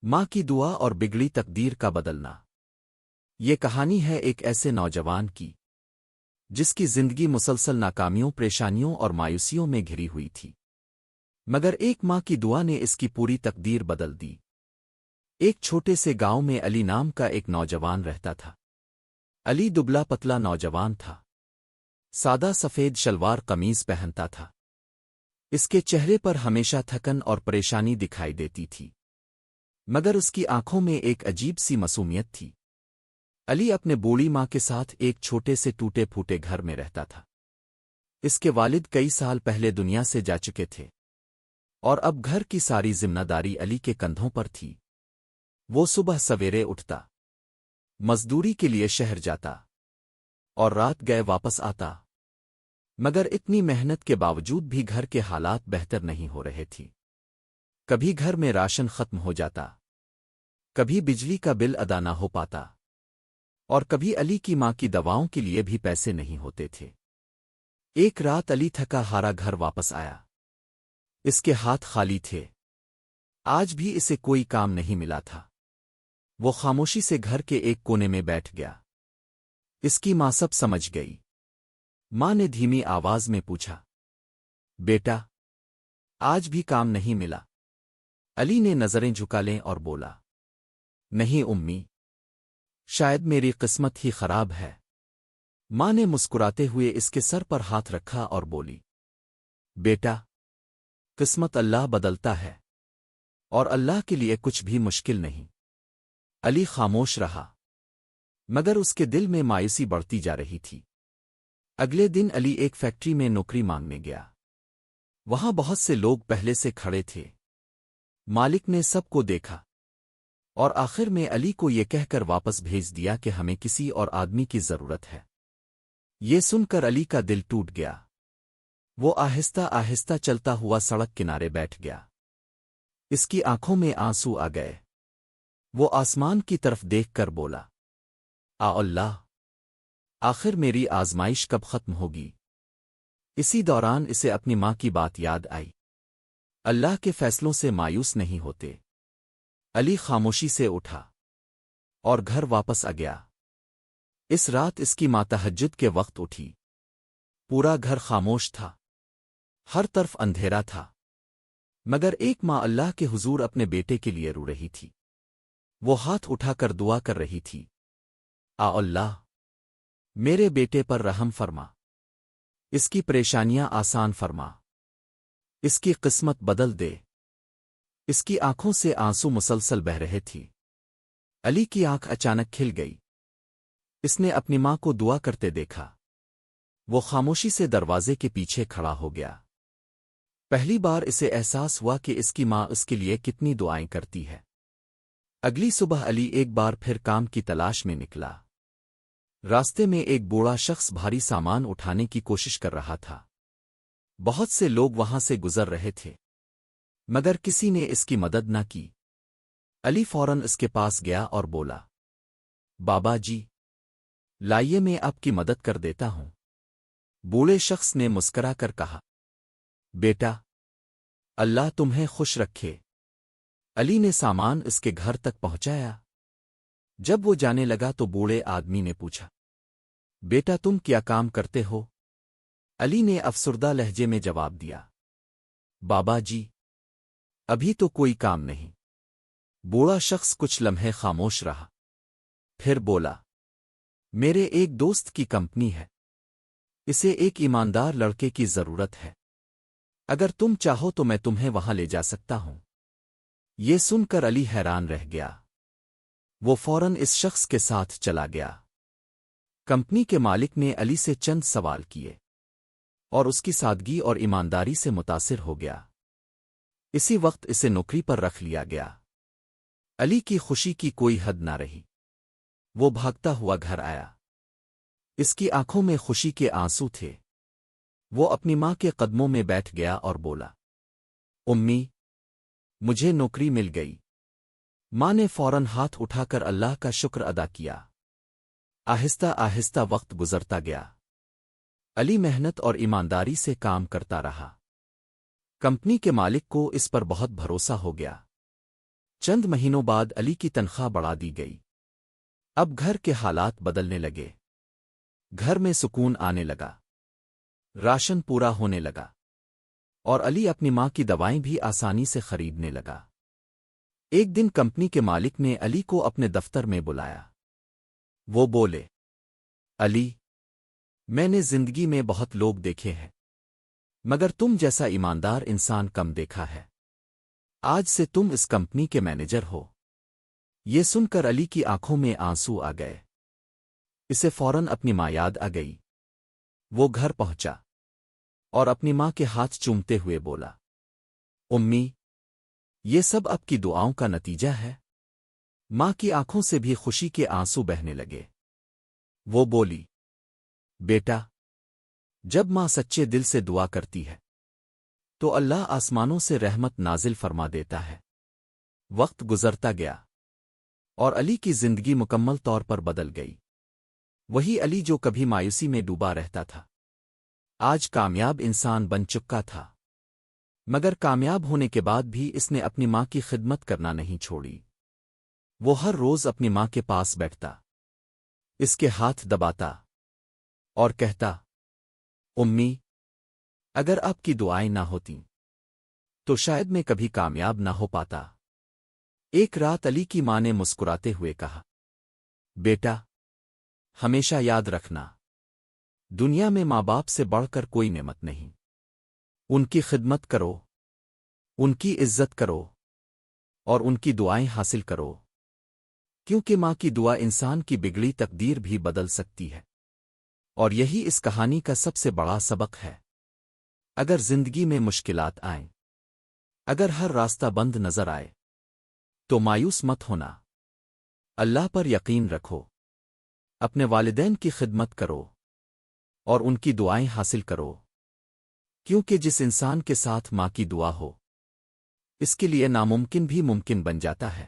ماں کی دعا اور بگڑی تقدیر کا بدلنا۔ یہ کہانی ہے ایک ایسے نوجوان کی جس کی زندگی مسلسل ناکامیوں، پریشانیوں اور مایوسیوں میں گھری ہوئی تھی، مگر ایک ماں کی دعا نے اس کی پوری تقدیر بدل دی۔ ایک چھوٹے سے گاؤں میں علی نام کا ایک نوجوان رہتا تھا۔ علی دبلا پتلا نوجوان تھا، سادہ سفید شلوار قمیض پہنتا تھا۔ اس کے چہرے پر ہمیشہ تھکن اور پریشانی دکھائی دیتی تھی، مگر اس کی آنکھوں میں ایک عجیب سی معصومیت تھی۔ علی اپنے بوڑھی ماں کے ساتھ ایک چھوٹے سے ٹوٹے پھوٹے گھر میں رہتا تھا۔ اس کے والد کئی سال پہلے دنیا سے جا چکے تھے، اور اب گھر کی ساری ذمہ داری علی کے کندھوں پر تھی۔ وہ صبح سویرے اٹھتا، مزدوری کے لیے شہر جاتا، اور رات گئے واپس آتا، مگر اتنی محنت کے باوجود بھی گھر کے حالات بہتر نہیں ہو رہے تھے۔ کبھی گھر میں راشن ختم ہو جاتا، کبھی بجلی کا بل ادا نہ ہو پاتا، اور کبھی علی کی ماں کی دواؤں کے لیے بھی پیسے نہیں ہوتے تھے۔ ایک رات علی تھکا ہارا گھر واپس آیا۔ اس کے ہاتھ خالی تھے، آج بھی اسے کوئی کام نہیں ملا تھا۔ وہ خاموشی سے گھر کے ایک کونے میں بیٹھ گیا۔ اس کی ماں سب سمجھ گئی۔ ماں نے دھیمی آواز میں پوچھا، بیٹا، آج بھی کام نہیں ملا؟ علی نے نظریں جھکا لیں اور بولا، نہیں امی، شاید میری قسمت ہی خراب ہے۔ ماں نے مسکراتے ہوئے اس کے سر پر ہاتھ رکھا اور بولی، بیٹا، قسمت اللہ بدلتا ہے، اور اللہ کے لیے کچھ بھی مشکل نہیں۔ علی خاموش رہا، مگر اس کے دل میں مایوسی بڑھتی جا رہی تھی۔ اگلے دن علی ایک فیکٹری میں نوکری مانگنے گیا۔ وہاں بہت سے لوگ پہلے سے کھڑے تھے۔ مالک نے سب کو دیکھا، اور آخر میں علی کو یہ کہہ کر واپس بھیج دیا کہ ہمیں کسی اور آدمی کی ضرورت ہے۔ یہ سن کر علی کا دل ٹوٹ گیا۔ وہ آہستہ آہستہ چلتا ہوا سڑک کنارے بیٹھ گیا۔ اس کی آنکھوں میں آنسو آ گئے۔ وہ آسمان کی طرف دیکھ کر بولا، اللہ، آخر میری آزمائش کب ختم ہوگی؟ اسی دوران اسے اپنی ماں کی بات یاد آئی، اللہ کے فیصلوں سے مایوس نہیں ہوتے۔ علی خاموشی سے اٹھا اور گھر واپس آ گیا۔ اس رات اس کی ماں تہجد کے وقت اٹھی۔ پورا گھر خاموش تھا، ہر طرف اندھیرا تھا، مگر ایک ماں اللہ کے حضور اپنے بیٹے کے لیے رو رہی تھی۔ وہ ہاتھ اٹھا کر دعا کر رہی تھی، اللہ، میرے بیٹے پر رحم فرما، اس کی پریشانیاں آسان فرما، اس کی قسمت بدل دے۔ اس کی آنکھوں سے آنسو مسلسل بہہ رہے تھی۔ علی کی آنکھ اچانک کھل گئی۔ اس نے اپنی ماں کو دعا کرتے دیکھا۔ وہ خاموشی سے دروازے کے پیچھے کھڑا ہو گیا۔ پہلی بار اسے احساس ہوا کہ اس کی ماں اس کے لیے کتنی دعائیں کرتی ہے۔ اگلی صبح علی ایک بار پھر کام کی تلاش میں نکلا۔ راستے میں ایک بوڑھا شخص بھاری سامان اٹھانے کی کوشش کر رہا تھا۔ بہت سے لوگ وہاں سے گزر رہے تھے، مگر کسی نے اس کی مدد نہ کی۔ علی فوراً اس کے پاس گیا اور بولا، بابا جی، لائیے میں آپ کی مدد کر دیتا ہوں۔ بوڑھے شخص نے مسکرا کر کہا، بیٹا، اللہ تمہیں خوش رکھے۔ علی نے سامان اس کے گھر تک پہنچایا۔ جب وہ جانے لگا تو بوڑھے آدمی نے پوچھا، بیٹا تم کیا کام کرتے ہو؟ علی نے افسردہ لہجے میں جواب دیا، بابا جی، ابھی تو کوئی کام نہیں۔ بوڑھا شخص کچھ لمحے خاموش رہا، پھر بولا، میرے ایک دوست کی کمپنی ہے، اسے ایک ایماندار لڑکے کی ضرورت ہے۔ اگر تم چاہو تو میں تمہیں وہاں لے جا سکتا ہوں۔ یہ سن کر علی حیران رہ گیا۔ وہ فوراً اس شخص کے ساتھ چلا گیا۔ کمپنی کے مالک نے علی سے چند سوال کیے، اور اس کی سادگی اور ایمانداری سے متاثر ہو گیا۔ اسی وقت اسے نوکری پر رکھ لیا گیا۔ علی کی خوشی کی کوئی حد نہ رہی۔ وہ بھاگتا ہوا گھر آیا۔ اس کی آنکھوں میں خوشی کے آنسو تھے۔ وہ اپنی ماں کے قدموں میں بیٹھ گیا اور بولا، امی، مجھے نوکری مل گئی۔ ماں نے فوراً ہاتھ اٹھا کر اللہ کا شکر ادا کیا۔ آہستہ آہستہ وقت گزرتا گیا۔ علی محنت اور ایمانداری سے کام کرتا رہا۔ کمپنی کے مالک کو اس پر بہت بھروسہ ہو گیا۔ چند مہینوں بعد علی کی تنخواہ بڑھا دی گئی۔ اب گھر کے حالات بدلنے لگے۔ گھر میں سکون آنے لگا، راشن پورا ہونے لگا، اور علی اپنی ماں کی دوائیں بھی آسانی سے خریدنے لگا۔ ایک دن کمپنی کے مالک نے علی کو اپنے دفتر میں بلایا۔ وہ بولے، علی، میں نے زندگی میں بہت لوگ دیکھے ہیں، مگر تم جیسا ایماندار انسان کم دیکھا ہے۔ آج سے تم اس کمپنی کے مینیجر ہو۔ یہ سن کر علی کی آنکھوں میں آنسو آ گئے۔ اسے فوراً اپنی ماں یاد آ گئی۔ وہ گھر پہنچا اور اپنی ماں کے ہاتھ چومتے ہوئے بولا، امی، یہ سب آپ کی دعاؤں کا نتیجہ ہے۔ ماں کی آنکھوں سے بھی خوشی کے آنسو بہنے لگے۔ وہ بولی، بیٹا، جب ماں سچے دل سے دعا کرتی ہے تو اللہ آسمانوں سے رحمت نازل فرما دیتا ہے۔ وقت گزرتا گیا اور علی کی زندگی مکمل طور پر بدل گئی۔ وہی علی جو کبھی مایوسی میں ڈوبا رہتا تھا، آج کامیاب انسان بن چکا تھا۔ مگر کامیاب ہونے کے بعد بھی اس نے اپنی ماں کی خدمت کرنا نہیں چھوڑی۔ وہ ہر روز اپنی ماں کے پاس بیٹھتا، اس کے ہاتھ دباتا اور کہتا، امی، اگر آپ کی دعائیں نہ ہوتیں تو شاید میں کبھی کامیاب نہ ہو پاتا۔ ایک رات علی کی ماں نے مسکراتے ہوئے کہا، بیٹا، ہمیشہ یاد رکھنا، دنیا میں ماں باپ سے بڑھ کر کوئی نعمت نہیں۔ ان کی خدمت کرو، ان کی عزت کرو، اور ان کی دعائیں حاصل کرو، کیونکہ ماں کی دعا انسان کی بگڑی تقدیر بھی بدل سکتی ہے۔ اور یہی اس کہانی کا سب سے بڑا سبق ہے۔ اگر زندگی میں مشکلات آئیں، اگر ہر راستہ بند نظر آئے، تو مایوس مت ہونا۔ اللہ پر یقین رکھو، اپنے والدین کی خدمت کرو، اور ان کی دعائیں حاصل کرو، کیونکہ جس انسان کے ساتھ ماں کی دعا ہو، اس کے لیے ناممکن بھی ممکن بن جاتا ہے۔